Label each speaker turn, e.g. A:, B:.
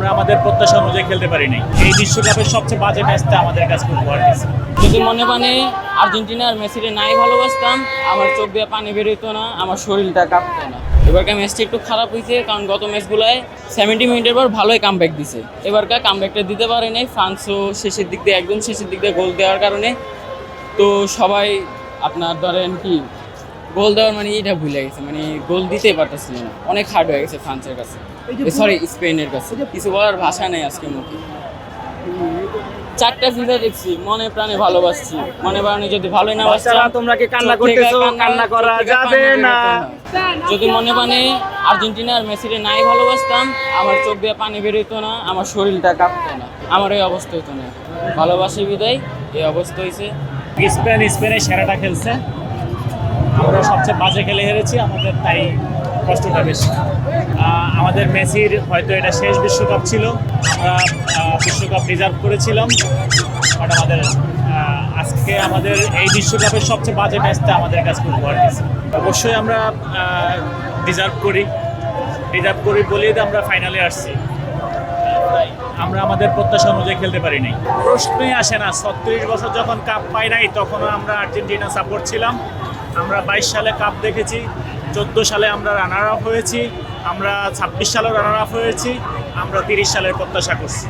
A: আমরা আমাদের প্রত্যাশা অনুযায়ী খেলতে পারি নাই। এই বিশ্বকাপের সবচেয়ে বাজে ম্যাচটা আমাদের কাছে খুব ভয় গেছে।
B: যদি মনে পানি আর্জেন্টিনা আর মেসিরে নাই ভালোবাসতাম, আমার চোখ দিয়ে পানি বেরোতো না, আমার শরীরটা কাঁপতো না। এবারকার ম্যাচটা একটু খারাপ হয়েছে, কারণ গত ম্যাচগুলোয় 70 মিনিটের পর ভালোই কামব্যাক দিছে। এবারকার কামব্যাকটা দিতে পারে নাই। ফ্রান্সও শেষের দিক দিয়ে একদম শেষের দিক দিয়ে গোল দেওয়ার কারণে তো সবাই আপনার ধরেন কি গোল দেওয়ার মানে এটা ভুলে গেছে, মানে গোল দিতেই পারতেছিল না। অনেক হার্ড হয়ে গেছে ফ্রান্সের কাছে, সরি স্পেনের কাছে। কিছু বলার ভাষা নেই আজকের মুখে। 4টা ফিফা দেখছি, মনে প্রাণে ভালোবাসছি। মনে প্রাণে যদি ভালোই না বাসতাম,
C: তোমরা কি কান্না করতেছো? কান্না করা যাবে না।
B: যদি মনে প্রাণে আর্জেন্টিনা আর মেসিরে নাই ভালোবাসতাম, আমার চোখ দিয়ে পানি বেরোতো না, আমার শরীরটা কাঁপতো না, আমার এই অবস্থা হতো না। ভালোবাসি বিদায় এই অবস্থা হয়েছে।
A: স্পেনের সেরাটা খেলছে, আমরা সবচেয়ে বাজে খেলে হেরেছি, আমাদের তাই কষ্টটা বেশি। আমাদের মেসির হয়তো এটা শেষ বিশ্বকাপ ছিল, আমরা বিশ্বকাপ রিজার্ভ করেছিলাম, বাট আমাদের আজকে আমাদের এই বিশ্বকাপের সবচেয়ে বাজে ম্যাচটা আমাদের কাছে খুব ভয় গেছে। অবশ্যই আমরা রিজার্ভ করি বলেই তো আমরা ফাইনালে আসছি। তাই আমরা আমাদের প্রত্যাশা অনুযায়ী খেলতে পারি নাই। প্রশ্নই আসে না, 36 বছর যখন কাপ পাই নাই তখনও আমরা আর্জেন্টিনা সাপোর্ট ছিলাম। আমরা 22 সালে কাপ দেখেছি, 14 সালে আমরা রানার আপ হয়েছি, আমরা 26 সালে রানার আপ হয়েছি, আমরা 30 সালের প্রত্যাশা করছি।